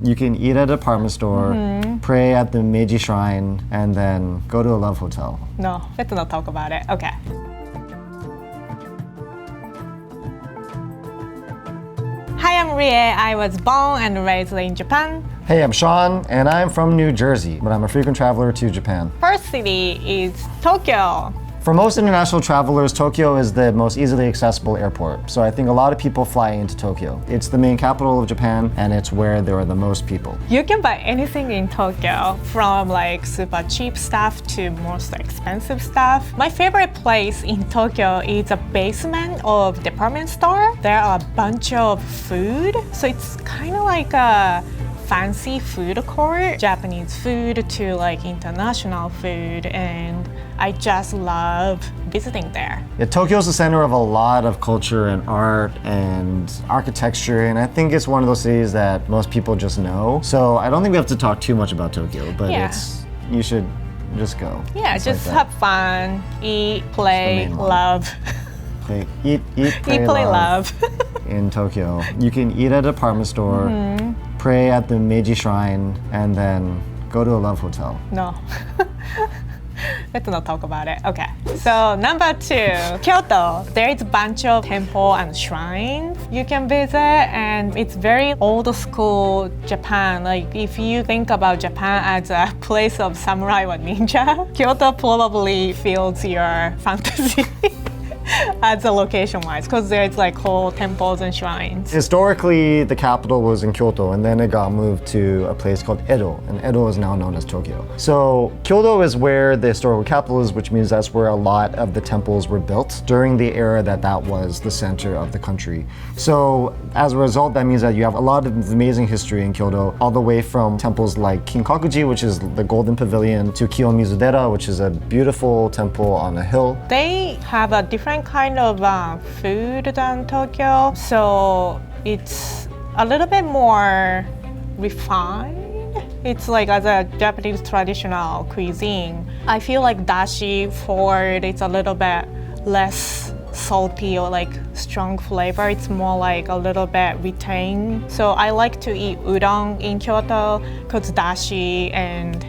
You can eat at a department store, pray at the Meiji Shrine, and then go to a love hotel. No, let's not talk about it. Okay. Hi, I'm Rie. I was born and raised in Japan. Hey, I'm Sean, and I'm from New Jersey, but I'm a frequent traveler to Japan. First city is Tokyo. For most international travelers, Tokyo is the most easily accessible airport. So I think a lot of people fly into Tokyo. It's the main capital of Japan, and it's where there are the most people. You can buy anything in Tokyo, from like super cheap stuff to most expensive stuff. My favorite place in Tokyo is a basement of department store. There are a bunch of food, so it's kind of like a fancy food court, Japanese food to like international food, and I just love visiting there. Yeah, Tokyo's the center of a lot of culture and art and architecture, and I think it's one of those cities that most people just know. So I don't think we have to talk too much about Tokyo, but you should just go. Yeah, just have fun, eat, play, love. Eat, play, love. In Tokyo. You can eat at a department store, pray at the Meiji Shrine, and then go to a love hotel. No. Let's not talk about it. Okay. So number 2, Kyoto. There is a bunch of temples and shrines you can visit, and it's very old school Japan. Like if you think about Japan as a place of samurai or ninja, Kyoto probably fills your fantasy. As a location-wise, because there's like whole temples and shrines. Historically, the capital was in Kyoto, and then it got moved to a place called Edo, and Edo is now known as Tokyo. So Kyoto is where the historical capital is, which means that's where a lot of the temples were built during the era that was the center of the country. So as a result, that means that you have a lot of amazing history in Kyoto, all the way from temples like Kinkakuji, which is the Golden Pavilion, to Kiyomizu-dera, which is a beautiful temple on a hill. They have a different kind of food than Tokyo, so it's a little bit more refined. It's like as a Japanese traditional cuisine. I feel like dashi for it's a little bit less salty or like strong flavor. It's more like a little bit retained. So I like to eat udon in Kyoto because dashi, and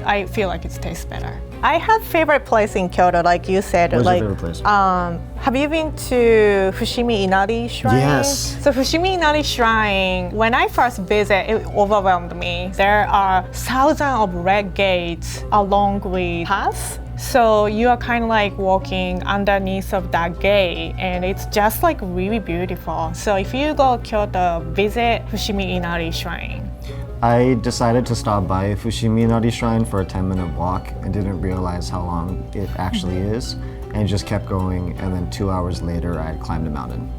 I feel like it tastes better. I have favorite place in Kyoto, like you said. What's like, your favorite place? Have you been to Fushimi Inari Shrine? Yes. So Fushimi Inari Shrine, when I first visited, it overwhelmed me. There are thousands of red gates along with paths. So you are kind of like walking underneath of that gate, and it's just like really beautiful. So if you go to Kyoto, visit Fushimi Inari Shrine. I decided to stop by Fushimi Inari Shrine for a 10-minute walk and didn't realize how long it actually is, and just kept going, and then 2 hours later I had climbed a mountain.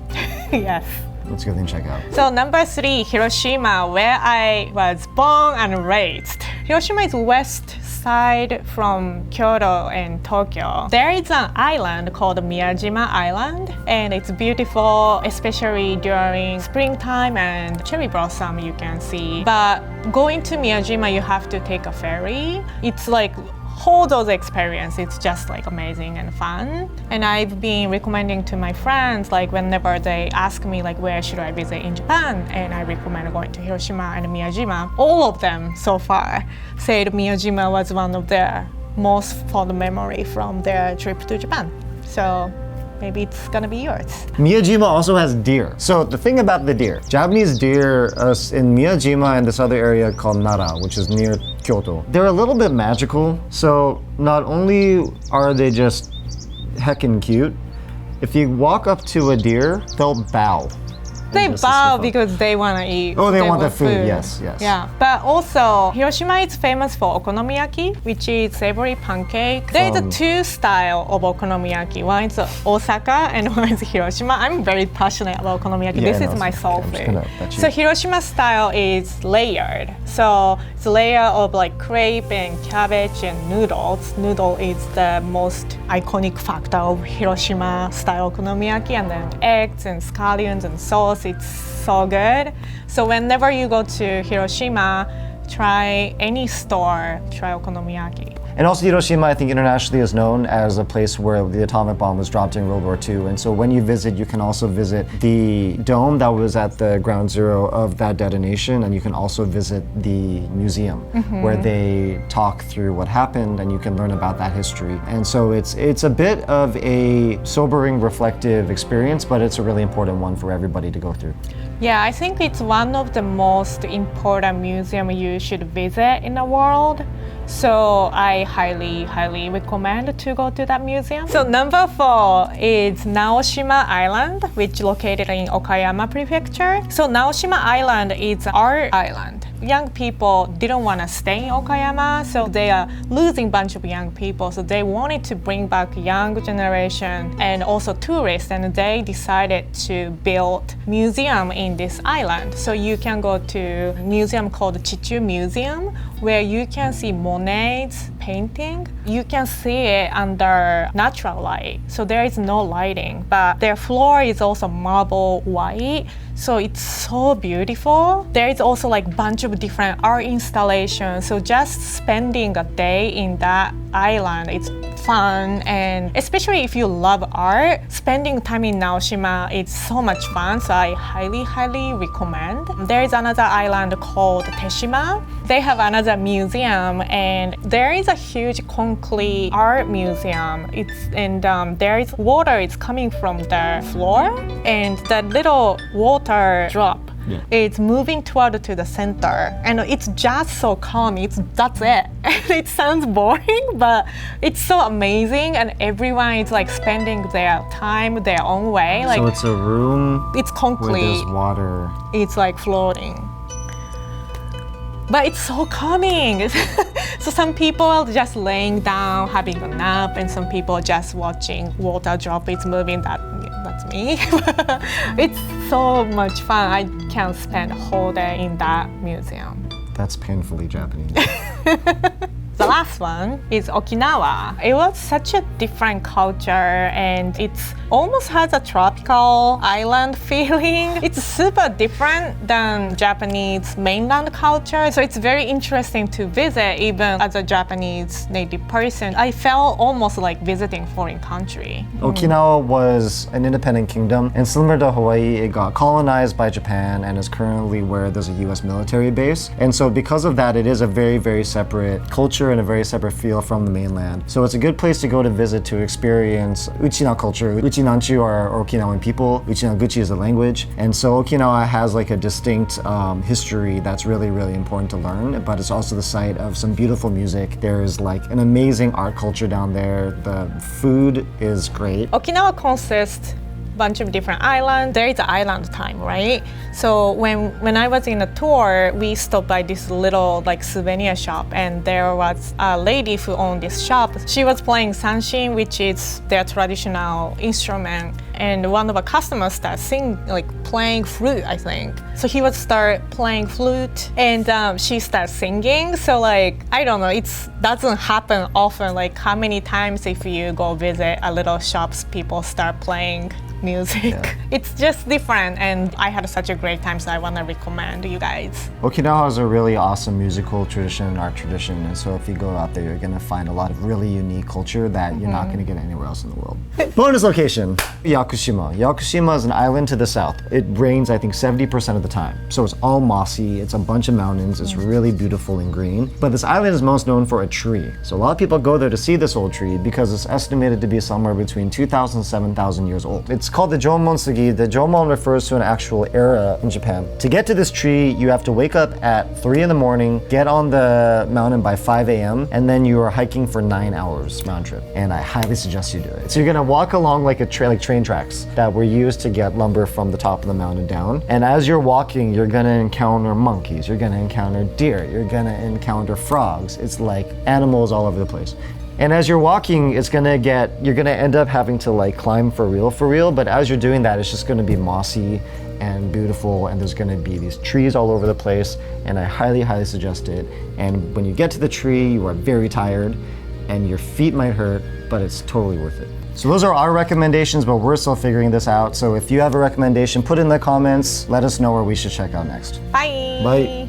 Yes. Let's go and check out. So number 3, Hiroshima, where I was born and raised. Hiroshima is west side from Kyoto and Tokyo. There is an island called Miyajima Island, and it's beautiful, especially during springtime and cherry blossom you can see. But going to Miyajima, you have to take a ferry. It's like whole those experience, it's just like amazing and fun. And I've been recommending to my friends, like whenever they ask me like where should I visit in Japan, and I recommend going to Hiroshima and Miyajima. All of them so far said Miyajima was one of their most fond memory from their trip to Japan. So maybe it's gonna be yours. Miyajima also has deer. So the thing about the deer, Japanese deer in Miyajima and this other area called Nara, which is near Kyoto, they're a little bit magical. So not only are they just heckin' cute, if you walk up to a deer, they'll bow. They bow because they want to eat. Oh, they want the food. Yes. Yeah, but also Hiroshima is famous for okonomiyaki, which is savory pancake. There is 2 styles of okonomiyaki. One is Osaka and one is Hiroshima. I'm very passionate about okonomiyaki. This is my soul food. So Hiroshima style is layered. So it's a layer of like crepe and cabbage and noodles. Noodle is the most iconic factor of Hiroshima style okonomiyaki, and then eggs and scallions and sauce. It's so good. So whenever you go to Hiroshima, try any store, try okonomiyaki. And also Hiroshima, I think internationally is known as a place where the atomic bomb was dropped in World War II. And so when you visit, you can also visit the dome that was at the ground zero of that detonation. And you can also visit the museum where they talk through what happened and you can learn about that history. And so it's a bit of a sobering, reflective experience, but it's a really important one for everybody to go through. Yeah, I think it's one of the most important museum you should visit in the world. So I highly recommend to go to that museum. So number 4 is Naoshima Island, which is located in Okayama Prefecture. So Naoshima Island is our island. Young people didn't want to stay in Okayama, so they are losing a bunch of young people. So they wanted to bring back young generation and also tourists, and they decided to build museum in this island. So you can go to a museum called Chichu Museum, where you can see Monet's painting. You can see it under natural light, so there is no lighting, but their floor is also marble white. So it's so beautiful. There is also like a bunch of different art installations. So just spending a day in that island, it's fun. And especially if you love art, spending time in Naoshima is so much fun. So I highly recommend. There is another island called Teshima. They have another museum, and there is a huge concrete art museum. There is water is coming from the floor, and that little water drop, it's moving toward to the center, and it's just so calm. That's it. It sounds boring, but it's so amazing, and everyone is like spending their time their own way. Like, so it's a room. It's concrete. Where there's water. It's like floating. But it's so calming. So some people are just laying down, having a nap, and some people just watching water drop. It's moving. That's me. It's so much fun. I can spend a whole day in that museum. That's painfully Japanese. The last one is Okinawa. It was such a different culture, and it almost has a tropical island feeling. It's super different than Japanese mainland culture, so it's very interesting to visit. Even as a Japanese native person, I felt almost like visiting foreign country. Okinawa was an independent kingdom, and similar to Hawaii, it got colonized by Japan and is currently where there's a US military base. And so because of that, it is a very separate culture and a very separate feel from the mainland. So it's a good place to go to visit to experience Uchina culture. Uchinanchu are Okinawan people. Uchinaguchi is the language. And so Okinawa has like a distinct history that's really important to learn, but it's also the site of some beautiful music. There's like an amazing art culture down there. The food is great. Okinawa consists bunch of different islands. There is island time, right? So when I was in a tour, we stopped by this little like souvenir shop, and there was a lady who owned this shop. She was playing sanshin, which is their traditional instrument. And one of our customers started playing flute, I think. So he would start playing flute, and she started singing. So like, I don't know, it doesn't happen often. Like how many times if you go visit a little shops, people start playing music. Yeah. It's just different, and I had such a great time, so I want to recommend you guys. Okinawa has a really awesome musical tradition and art tradition, and so if you go out there, you're going to find a lot of really unique culture that you're not going to get anywhere else in the world. Bonus location, Yakushima. Yakushima is an island to the south. It rains, I think, 70% of the time. So it's all mossy, it's a bunch of mountains, it's really beautiful and green. But this island is most known for a tree. So a lot of people go there to see this old tree because it's estimated to be somewhere between 2,000 and 7,000 years old. It's called the Jomonsugi. The Jomon refers to an actual era in Japan. To get to this tree, you have to wake up at 3 in the morning, get on the mountain by 5 a.m., and then you are hiking for 9 hours round trip. And I highly suggest you do it. So you're gonna walk along like train tracks that were used to get lumber from the top of the mountain down. And as you're walking, you're gonna encounter monkeys, you're gonna encounter deer, you're gonna encounter frogs. It's like animals all over the place. And as you're walking, you're gonna end up having to like climb for real, but as you're doing that, it's just gonna be mossy and beautiful, and there's gonna be these trees all over the place, and I highly suggest it. And when you get to the tree, you are very tired, and your feet might hurt, but it's totally worth it. So those are our recommendations, but we're still figuring this out. So if you have a recommendation, put it in the comments, let us know where we should check out next. Bye! Bye!